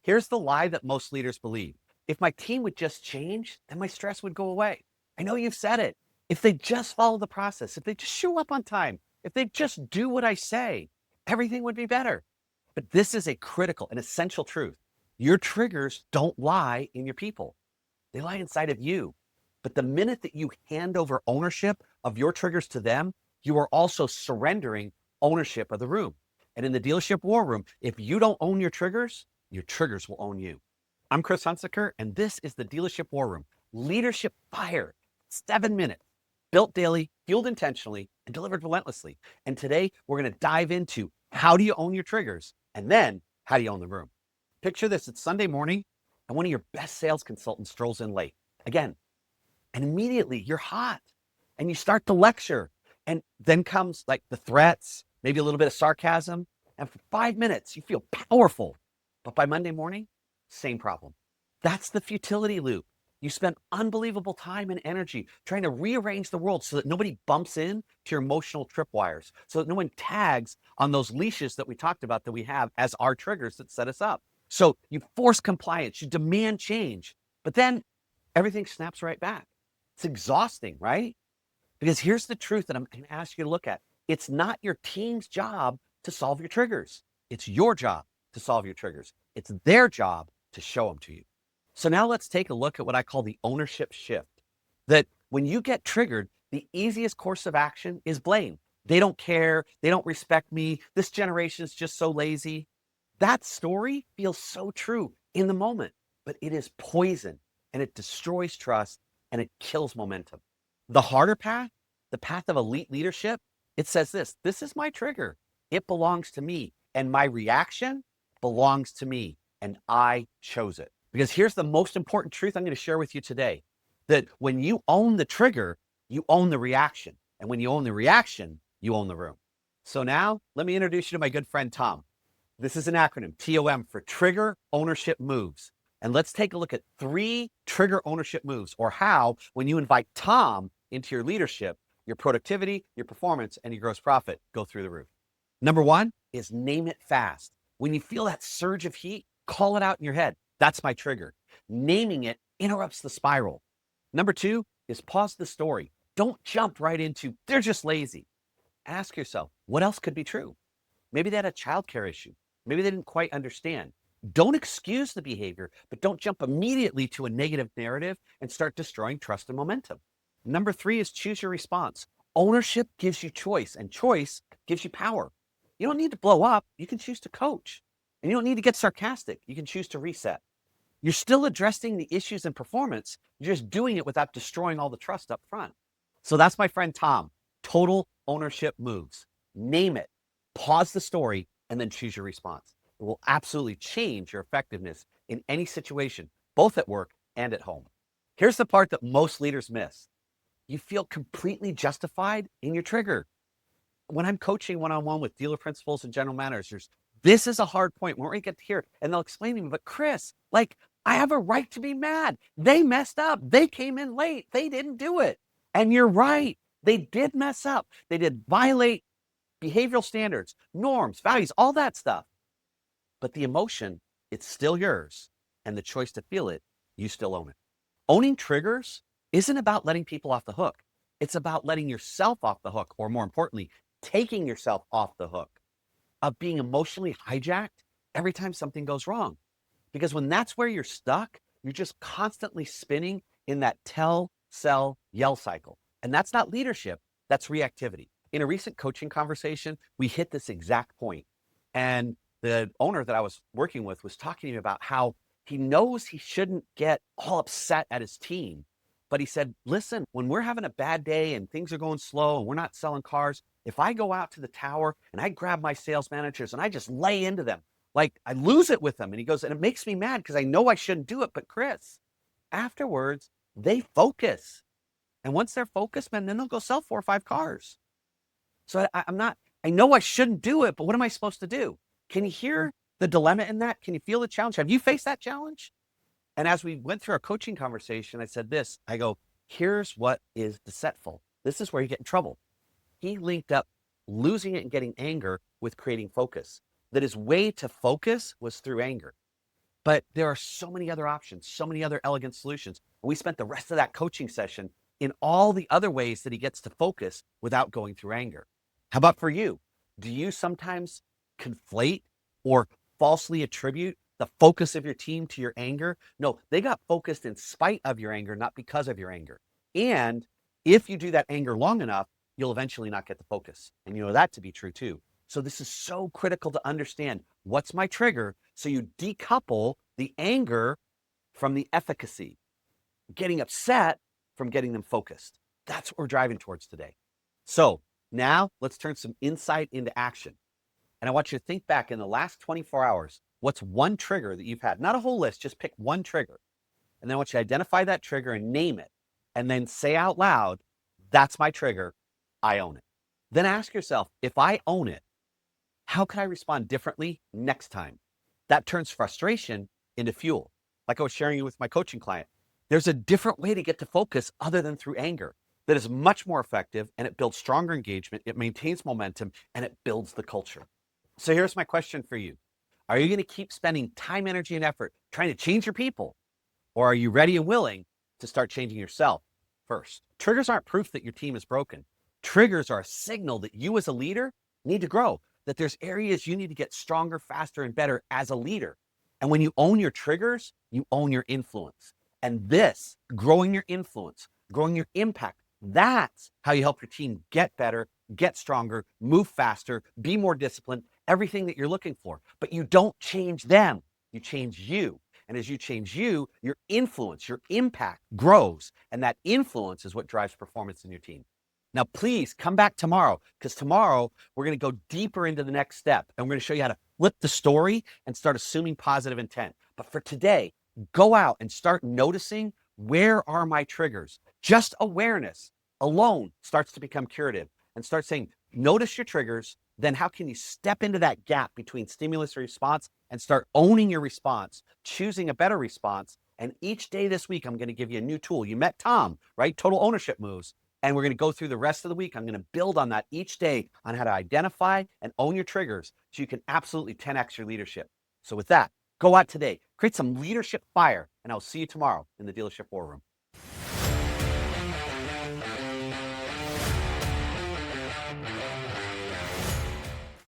Here's the lie that most leaders believe. If my team would just change, then my stress would go away. I know you've said it. If they just follow the process, if they just show up on time, if they just do what I say, everything would be better. But this is a critical and essential truth. Your triggers don't lie in your people. They lie inside of you. But the minute that you hand over ownership of your triggers to them, you are also surrendering ownership of the room. And in the dealership war room, if you don't own your triggers will own you. I'm Chris Hunsicker, and this is the Dealership War Room. Leadership fire, 7 minutes, built daily, fueled intentionally, and delivered relentlessly. And today, we're going to dive into how do you own your triggers, and then how do you own the room. Picture this, it's Sunday morning, and one of your best sales consultants strolls in late. Again, and immediately you're hot, and you start to lecture. And then comes like the threats, maybe a little bit of sarcasm, and for 5 minutes, you feel powerful. But by Monday morning, same problem. That's the futility loop. You spend unbelievable time and energy trying to rearrange the world so that nobody bumps in to your emotional tripwires, so that no one tags on those leashes that we talked about that we have as our triggers that set us up. So you force compliance, you demand change, but then everything snaps right back. It's exhausting, right? Because here's the truth that I'm going to ask you to look at. It's not your team's job to solve your triggers. It's your job to solve your triggers. It's their job to show them to you. So now let's take a look at what I call the ownership shift. That when you get triggered, the easiest course of action is blame. They don't care. They don't respect me. This generation is just so lazy. That story feels so true in the moment, but it is poison and it destroys trust and it kills momentum. The harder path, the path of elite leadership, it says this is my trigger. It belongs to me. And my reaction belongs to me. And I chose it. Because here's the most important truth I'm going to share with you today. That when you own the trigger, you own the reaction. And when you own the reaction, you own the room. So now let me introduce you to my good friend, Tom. This is an acronym, T.O.M, for Trigger Ownership Moves. And let's take a look at 3 trigger ownership moves, or how, when you invite Tom into your leadership, your productivity, your performance, and your gross profit go through the roof. Number 1 is name it fast. When you feel that surge of heat, call it out in your head. That's my trigger. Naming it interrupts the spiral. Number 2 is pause the story. Don't jump right into, they're just lazy. Ask yourself, what else could be true? Maybe they had a childcare issue. Maybe they didn't quite understand. Don't excuse the behavior, but don't jump immediately to a negative narrative and start destroying trust and momentum. Number 3 is choose your response. Ownership gives you choice, and choice gives you power. You don't need to blow up. You can choose to coach. And you don't need to get sarcastic. You can choose to reset. You're still addressing the issues in performance. You're just doing it without destroying all the trust up front. So that's my friend Tom. Total ownership moves. Name it, pause the story, and then choose your response. It will absolutely change your effectiveness in any situation, both at work and at home. Here's the part that most leaders miss. You feel completely justified in your trigger. When I'm coaching one-on-one with dealer principals and general managers, this is a hard point. When we get to hear it, and they'll explain to me, but Chris, like, I have a right to be mad. They messed up. They came in late. They didn't do it. And you're right. They did mess up. They did violate behavioral standards, norms, values, all that stuff. But the emotion, it's still yours. And the choice to feel it, you still own it. Owning triggers isn't about letting people off the hook. It's about letting yourself off the hook, or more importantly, taking yourself off the hook of being emotionally hijacked every time something goes wrong. Because when that's where you're stuck, you're just constantly spinning in that tell, sell, yell cycle. And that's not leadership, that's reactivity. In a recent coaching conversation, we hit this exact point. And the owner that I was working with was talking to me about how he knows he shouldn't get all upset at his team. But he said, listen, when we're having a bad day and things are going slow and we're not selling cars, if I go out to the tower and I grab my sales managers and I just lay into them, like I lose it with them. And he goes, and it makes me mad because I know I shouldn't do it. But Chris, afterwards, they focus. And once they're focused, man, then they'll go sell 4 or 5 cars. So I know I shouldn't do it, but what am I supposed to do? Can you hear the dilemma in that? Can you feel the challenge? Have you faced that challenge? And as we went through our coaching conversation, I said this, I go, here's what is deceitful. This is where you get in trouble. He linked up losing it and getting anger with creating focus. That his way to focus was through anger. But there are so many other options, so many other elegant solutions. And we spent the rest of that coaching session in all the other ways that he gets to focus without going through anger. How about for you? Do you sometimes conflate or falsely attribute the focus of your team to your anger? No, they got focused in spite of your anger, not because of your anger. And if you do that anger long enough, you'll eventually not get the focus. And you know that to be true too. So this is so critical to understand what's my trigger so you decouple the anger from the efficacy, getting upset from getting them focused. That's what we're driving towards today. So now let's turn some insight into action. And I want you to think back in the last 24 hours, what's one trigger that you've had? Not a whole list, just pick one trigger. And then I want you to identify that trigger and name it. And then say out loud, that's my trigger, I own it. Then ask yourself, if I own it, how can I respond differently next time? That turns frustration into fuel. Like I was sharing with my coaching client, there's a different way to get to focus other than through anger that is much more effective, and it builds stronger engagement, it maintains momentum, and it builds the culture. So here's my question for you. Are you going to keep spending time, energy, and effort trying to change your people? Or are you ready and willing to start changing yourself first? Triggers aren't proof that your team is broken. Triggers are a signal that you as a leader need to grow, that there's areas you need to get stronger, faster, and better as a leader. And when you own your triggers, you own your influence. And this, growing your influence, growing your impact, that's how you help your team get better, get stronger, move faster, be more disciplined, everything that you're looking for. But you don't change them, you change you. And as you change you, your influence, your impact grows. And that influence is what drives performance in your team. Now, please come back tomorrow, because tomorrow we're going to go deeper into the next step. And we're going to show you how to flip the story and start assuming positive intent. But for today, go out and start noticing, where are my triggers? Just awareness alone starts to become curative, and start saying, notice your triggers. Then how can you step into that gap between stimulus and response and start owning your response, choosing a better response? And each day this week, I'm going to give you a new tool. You met Tom, right? Total ownership moves. And we're going to go through the rest of the week. I'm going to build on that each day on how to identify and own your triggers so you can absolutely 10x your leadership. So with that, go out today, create some leadership fire, and I'll see you tomorrow in the Dealership War Room.